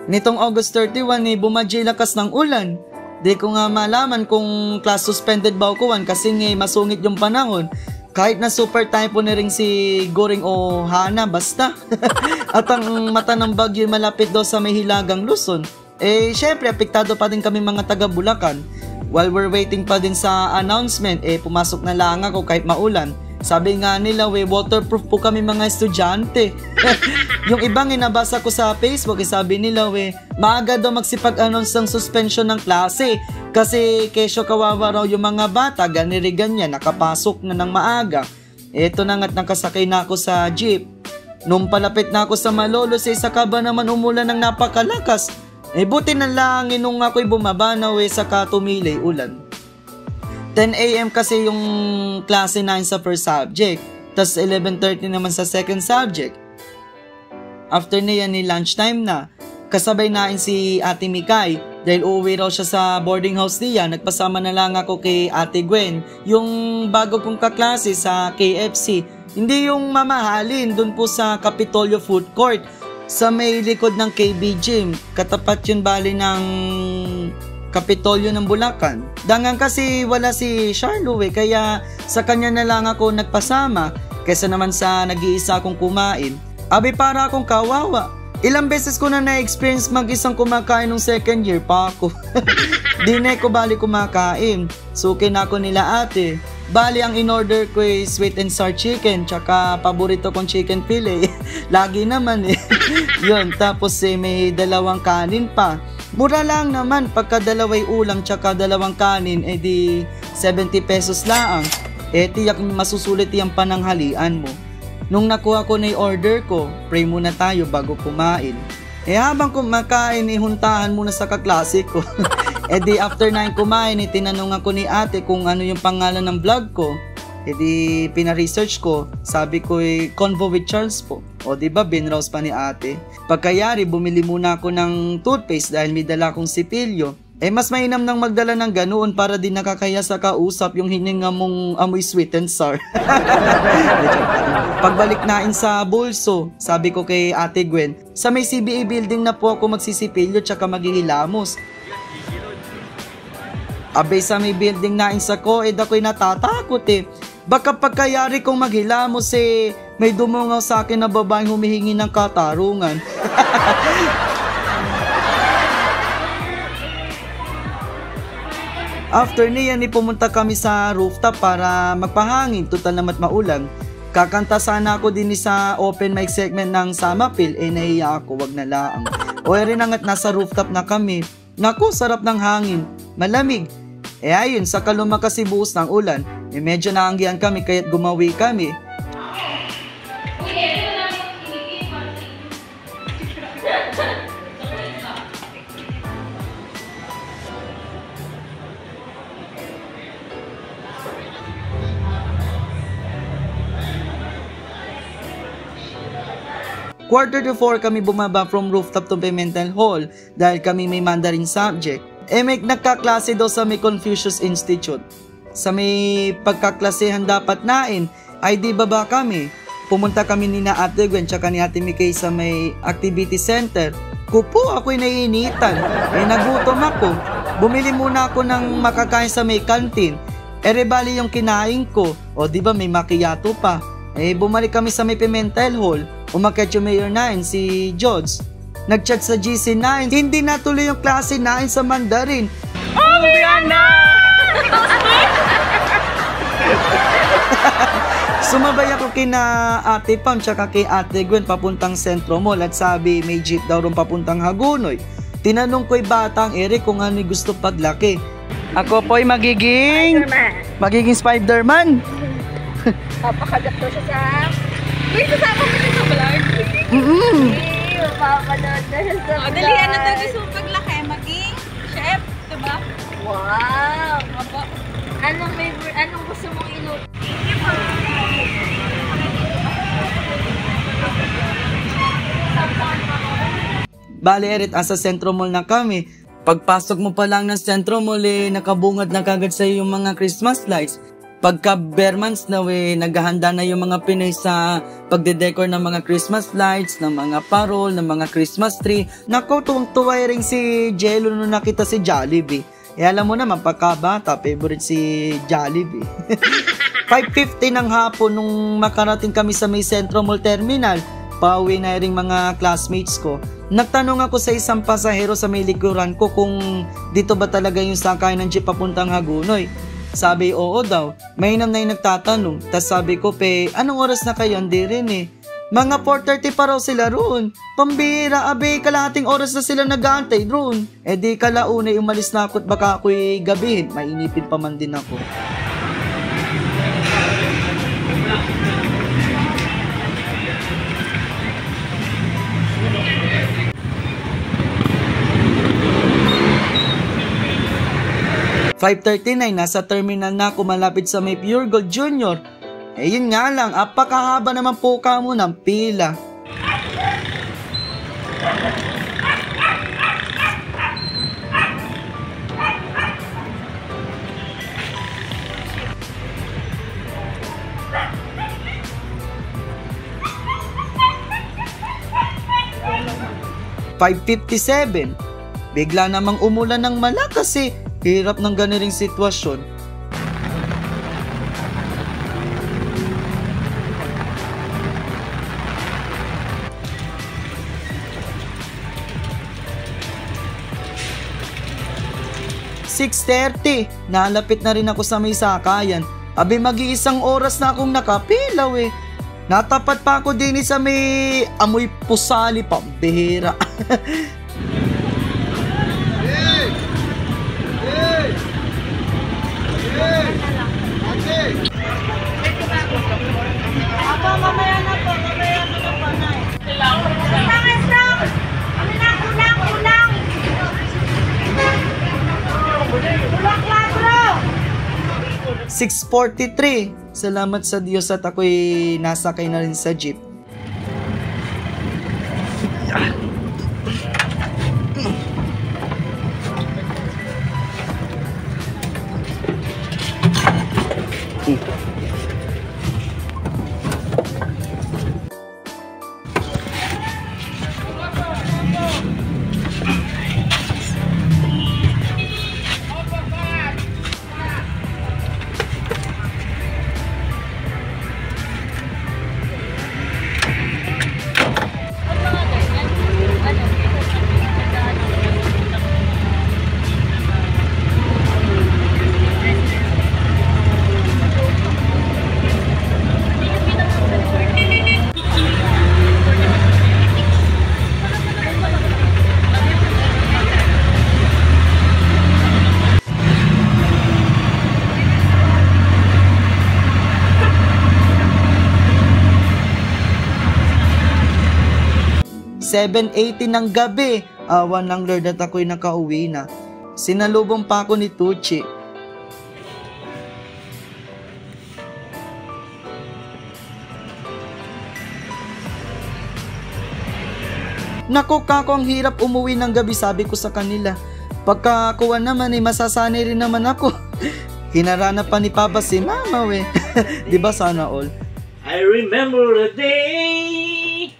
Nitong August 31 bumadya lakas ng ulan. Di ko nga malaman kung class suspended ba ako kasi masungit yung panahon. Kahit na super typhoon na rin si Goring o Hana, basta. At ang mata ng bagyo malapit daw sa may hilagang Luzon. Syempre, apektado pa din kami mga taga Bulacan. While we're waiting pa din sa announcement, pumasok na lang ako kahit maulan. Sabi nga nila, waterproof po kami mga estudyante. Yung ibang nabasa ko sa Facebook, sabi nila, maaga daw magsipag-announce ng suspension ng klase. Kasi kesyo kawawa raw yung mga bata, ganyan, nakapasok na ng maaga. Eto na nga't nakasakay na ako sa jeep. Nung palapit na ako sa Malolos, saka ba naman umulan ng napakalakas. Buti na lang, nung ako'y bumaba na saka tumilay ulan. 10 AM kasi yung klase namin sa first subject. Tas 11:30 naman sa second subject. After na yan, lunchtime na. Kasabay nain si Ate Mikay. Dahil uuwi raw siya sa boarding house niya, nagpasama na lang ako kay Ate Gwen. Yung bago kong kaklase sa KFC. Hindi yung mamahalin, dun po sa Capitolio Food Court. Sa may likod ng KB Gym. Katapat yun bali ng Kapitolyo ng Bulacan. Dangan kasi wala si Charlo kaya sa kanya na lang ako nagpasama kaysa naman sa nag-iisa akong kumain. Abi para akong kawawa. Ilang beses ko na na-experience mag-isang kumakain nung second year pa ako. Di na ko bali kumakain. Suki na ako nila ate. Bali ang in-order ko sweet and sour chicken tsaka paborito kong chicken fillet. Lagi naman Yun, tapos may dalawang kanin pa. Mura lang naman, pagka dalaway ulam tsaka dalawang kanin, di 70 pesos lang. Tiyak masusulit yung pananghalian mo. Nung nakuha ko na yung order ko, pray muna tayo bago kumain. Habang kumakain, huntahan muna sa kaklase ko. Di after na kumain, tinanong ako ni ate kung ano yung pangalan ng vlog ko. Di pina-research ko, sabi ko Convo with Charles po. O diba, binrowse pa ni ate. Pagkayari, bumili muna ako ng toothpaste dahil may dala akong sipilyo. Mas mainam nang magdala ng ganoon para di nakakaya sa kausap yung hininga mong amoy sweet and sour. Pagbalik nain sa bulso, sabi ko kay Ate Gwen, sa may CBA building na po ako magsisipilyo tsaka maghihilamos. Abay sa may building nain sa COED ako'y natatakot Baka pagkayari kong maghilamos may dumungaw sa akin na babaeng humihingi ng katarungan. After niyan, pumunta kami sa rooftop para magpahangin, total namat maulan. Kakanta sana ako din sa open mic segment ng Samapil, nahiya ako, wag na laang. Rin angat nasa rooftop na kami. Naku, sarap ng hangin, malamig. Ayun, sa lumakas si buhos ng ulan, medyo naanggihan kami kaya't gumawi kami. Quarter to 4 kami bumaba from rooftop to Pimentel Hall dahil kami may Mandarin subject. May nagkaklase daw sa may Confucius Institute. Sa may pagkaklasehan dapat nain, ay di baba kami. Pumunta kami ni na Ate Gwen tsaka ni Ate Mikay sa may activity center. Kupo, ako'y naiinitan. Nagutom ako. Bumili muna ako ng makakain sa may kantin. Bali yung kinain ko. O di ba may macchiato pa. Bumalik kami sa may Pimentel Hall. Umakyat yung Mayor 9, si George. Nag-chat sa GC9. Hindi natuloy yung klase 9 sa Mandarin. Oh, Rihanna! Sumabay ako kina Ate Pam tsaka kay Ate Gwen papuntang Centro Mall at sabi may jeep daw rin papuntang Hagonoy. Tinanong ko'y batang Eric kung ano gusto paglaki. Ako po'y magiging Spider-Man. Papakagat ko siya sa... Uy, sasama mo siya sa vlog. Mapapanood na siya sa vlog. Dalihan na daw gusto paglaki, maging chef, diba? Wow! Anong gusto mong iluto? Bale, Erit, asa Centro Mall na kami. Pagpasok mo pa lang ng Centro Mall, nakabungad na kagad sa'yo yung mga Christmas lights. Pagka bare months na naghahanda na yung mga Pinoy sa pagde-decor ng mga Christmas lights, ng mga parol, ng mga Christmas tree. Naku, tuwang-tuway rin si Jello nung nakita si Jollibee. Alam mo naman, pagkabata, favorite si Jollibee. 5:50 ng hapon nung makarating kami sa may Centro Mall Terminal, pauwi na rin mga classmates ko. Nagtanong ako sa isang pasahero sa may likuran ko kung dito ba talaga yung sakay ng jeep papuntang Hagonoy. Sabi, oo daw. Mainam na yung nagtatanong. Tas sabi ko, anong oras na kayo? Hindi rin eh. Mga 4:30 pa raw sila roon. Pambira, kalahating oras na sila nag-aantay roon. Di kalaunay umalis na ako at baka ako'y gabihin. Mainipin pa man din ako. "5:39, nasa terminal na ako malapit sa may Pure Gold Junior. Yun nga lang, apakahaba naman po kamo ng pila. "5:57, bigla namang umulan ng malakas eh. Hirap ng ganiring sitwasyon. "6:30, nalapit na rin ako sa may sakayan. Mag-iisang oras na akong nakapilaw eh. Natapat pa ako din sa may amoy pusali, pambihira." Mamaya na po na. Stop! Kulang! Kulang! 6:43, salamat sa Diyos at ako'y nasakay na rin sa jeep. "7:80 ng gabi, awa ng Lord at ako'y nakauwi na. Sinalubong pa ako ni Tucci. Naku kako, ang hirap umuwi ng gabi, sabi ko sa kanila. Pagkakuha naman masasanay rin naman ako. Hinarana pa ni Papa si Mama we. Diba sana all? I remember the day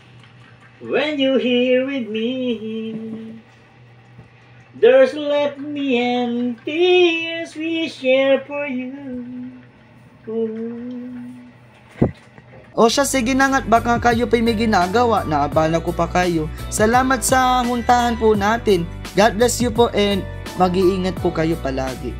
when you here with me. There's left me and tears we share for you. O siya, sige na nga't baka kayo pa'y may ginagawa. Naabala ko pa kayo. Salamat sa huntahan po natin. God bless you po and mag-iingat po kayo palagi.